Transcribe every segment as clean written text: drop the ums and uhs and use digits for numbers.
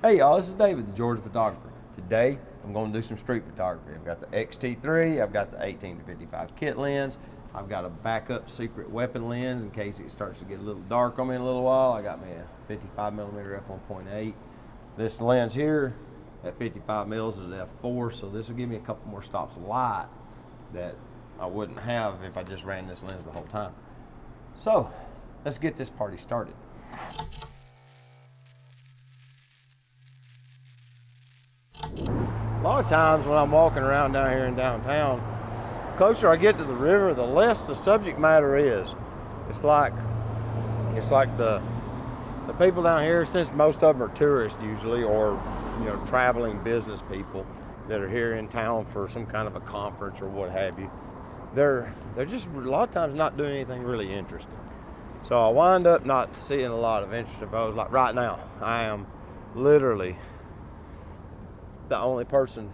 Hey y'all, this is David, the Georgia photographer. Today, I'm going to do some street photography. I've got the XT3, I've got the 18 to 55 kit lens, I've got a backup secret weapon lens in case it starts to get a little dark on me in a little while. I got me a 55mm f1.8. This lens here at 55 mils is f4, so this will give me a couple more stops of light that I wouldn't have if I just ran this lens the whole time. So, let's get this party started. A lot of times when I'm walking around down here in downtown, the closer I get to the river, the less the subject matter is. It's like the people down here, since most of them are tourists usually, or traveling business people that are here in town for some kind of a conference or what have you. They're just a lot of times not doing anything really interesting. So I wind up not seeing a lot of interesting photos. Like right now, I am literally the only person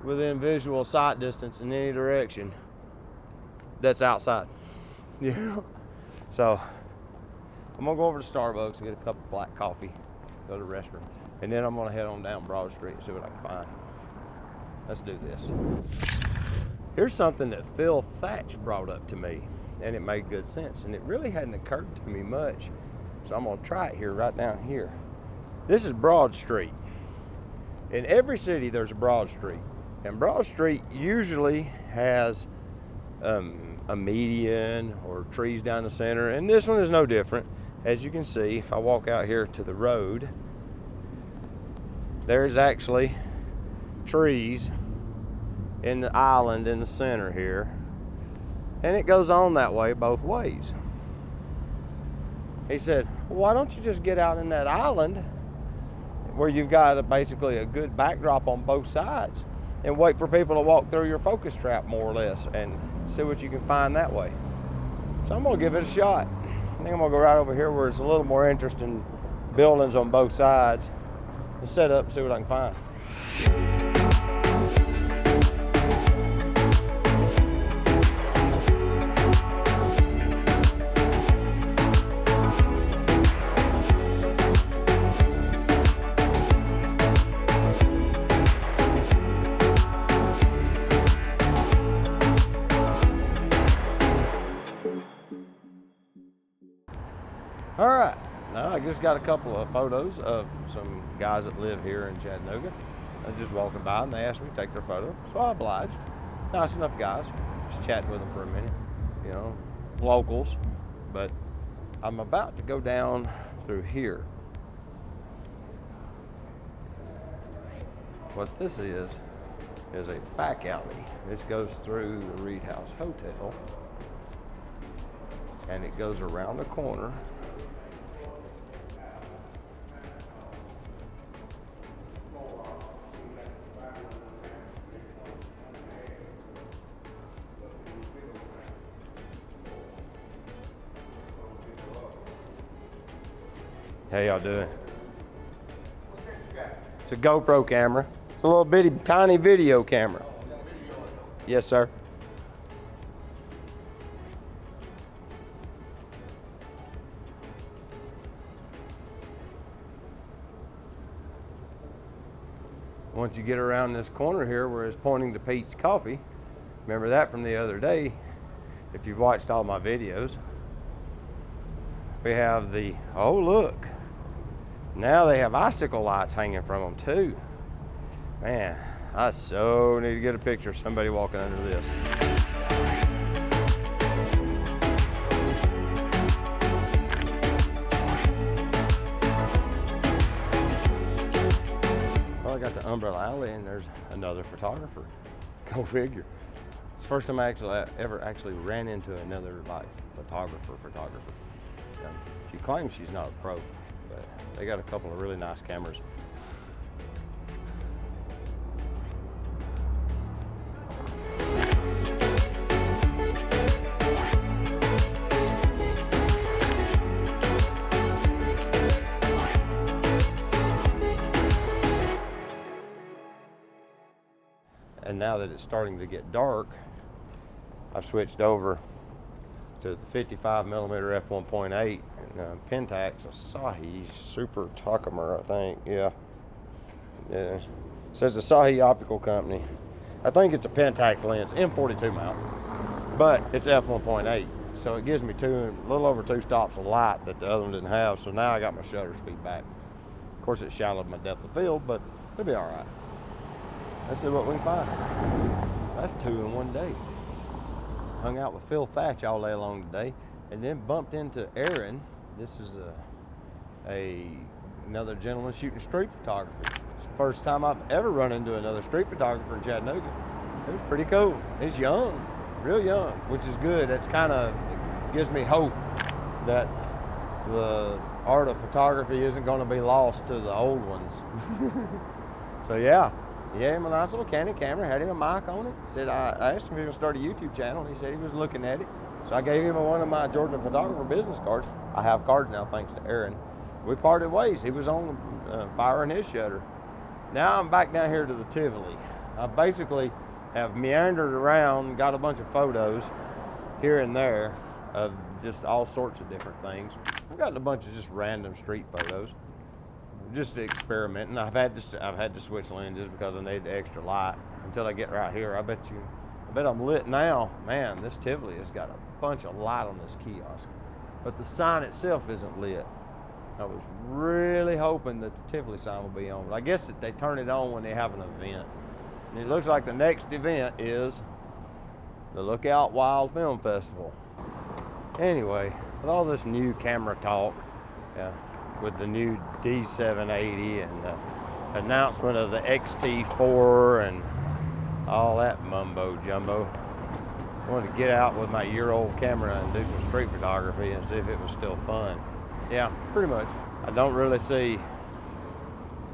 within visual sight distance in any direction that's outside. So I'm gonna go over to Starbucks and get a cup of black coffee, go to the restroom, and then I'm gonna head on down Broad Street and see what I can find. Let's do this. Here's something that Phil Thatch brought up to me, and it made good sense, and it really hadn't occurred to me much, so I'm gonna try it here, right down here. This is Broad Street. In every city there's a Broad Street, and Broad Street usually has a median or trees down the center, and this one is no different. As you can see, if I walk out here to the road, there's actually trees in the island in the center here, and it goes on that way both ways. He said, well, why don't you just get out in that island where you've got basically a good backdrop on both sides and wait for people to walk through your focus trap more or less and see what you can find that way. So I'm gonna give it a shot. I think I'm gonna go right over here where it's a little more interesting buildings on both sides and set up and see what I can find. All right, now I just got a couple of photos of some guys that live here in Chattanooga. I was just walking by and they asked me to take their photo, so I obliged. Nice enough guys, just chatting with them for a minute, locals. But I'm about to go down through here. What this is a back alley. This goes through the Reed House Hotel, and it goes around the corner. How y'all doing? It's a GoPro camera. It's a little bitty, tiny video camera. Yes, sir. Once you get around this corner here where it's pointing to Pete's Coffee, remember that from the other day, if you've watched all my videos, we have the, oh look, now they have icicle lights hanging from them too. Man, I so need to get a picture of somebody walking under this. Well, I got the Umbral alley and there's another photographer. Go figure. It's the first time I ever actually ran into another photographer. She claims she's not a pro, but they got a couple of really nice cameras. And now that it's starting to get dark, I've switched over to the 55mm f1.8, Pentax Asahi Super Takumer, I think. Yeah. It says Asahi Optical Company. I think it's a Pentax lens, M42 mount, but it's f1.8. So it gives me a little over 2 stops of light that the other one didn't have. So now I got my shutter speed back. Of course, it shallowed my depth of field, but it'll be all right. Let's see what we can find. That's 2 in one day. Hung out with Phil Thatch all day long today, and then bumped into Erin. This is another gentleman shooting street photography. It's the first time I've ever run into another street photographer in Chattanooga. It was pretty cool. He's young, real young, which is good. That's kind of gives me hope that the art of photography isn't going to be lost to the old ones. So yeah. He had him a nice little Canon camera, had him a mic on it. Said I asked him if he was going to start a YouTube channel, and he said he was looking at it. So I gave him one of my Georgia photographer business cards. I have cards now thanks to Erin. We parted ways. He was on firing his shutter. Now I'm back down here to the Tivoli. I basically have meandered around, got a bunch of photos here and there of just all sorts of different things. I've gotten a bunch of just random street photos. Just experimenting. I've had to switch lenses because I need the extra light until I get right here. I bet I'm lit now. Man, this Tivoli has got a bunch of light on this kiosk, but the sign itself isn't lit. I was really hoping that the Tivoli sign will be on, but I guess that they turn it on when they have an event. And it looks like the next event is the Lookout Wild Film Festival. Anyway, with all this new camera talk, with the new D780 and the announcement of the XT3 and all that mumbo jumbo, I wanted to get out with my year-old camera and do some street photography and see if it was still fun. Yeah, pretty much. I don't really see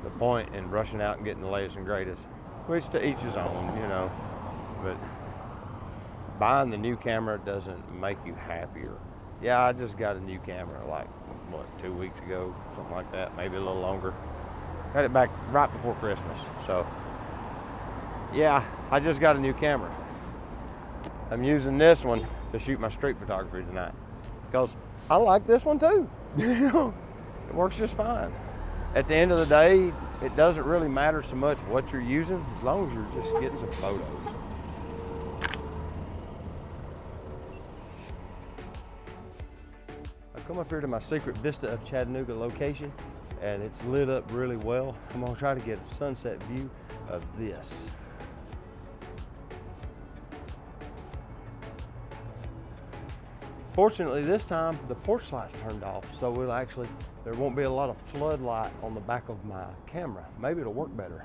the point in rushing out and getting the latest and greatest, which to each his own, you know, but buying the new camera doesn't make you happier. Yeah, I just got a new camera like, 2 weeks ago, something like that, maybe a little longer. Got it back right before Christmas. So, yeah, I just got a new camera. I'm using this one to shoot my street photography tonight because I like this one too. It works just fine. At the end of the day, it doesn't really matter so much what you're using as long as you're just getting some photos. Come up here to my secret vista of Chattanooga location, and it's lit up really well. I'm gonna try to get a sunset view of this. Fortunately, this time the porch light's turned off, so there won't be a lot of floodlight on the back of my camera. Maybe it'll work better.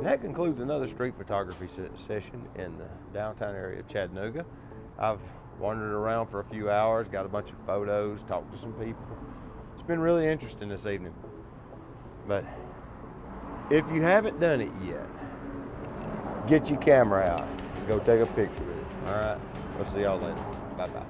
That concludes another street photography session in the downtown area of Chattanooga. I've wandered around for a few hours, got a bunch of photos, talked to some people. It's been really interesting this evening. But if you haven't done it yet, get your camera out. Go take a picture of it. All right, we'll see y'all later. Bye-bye.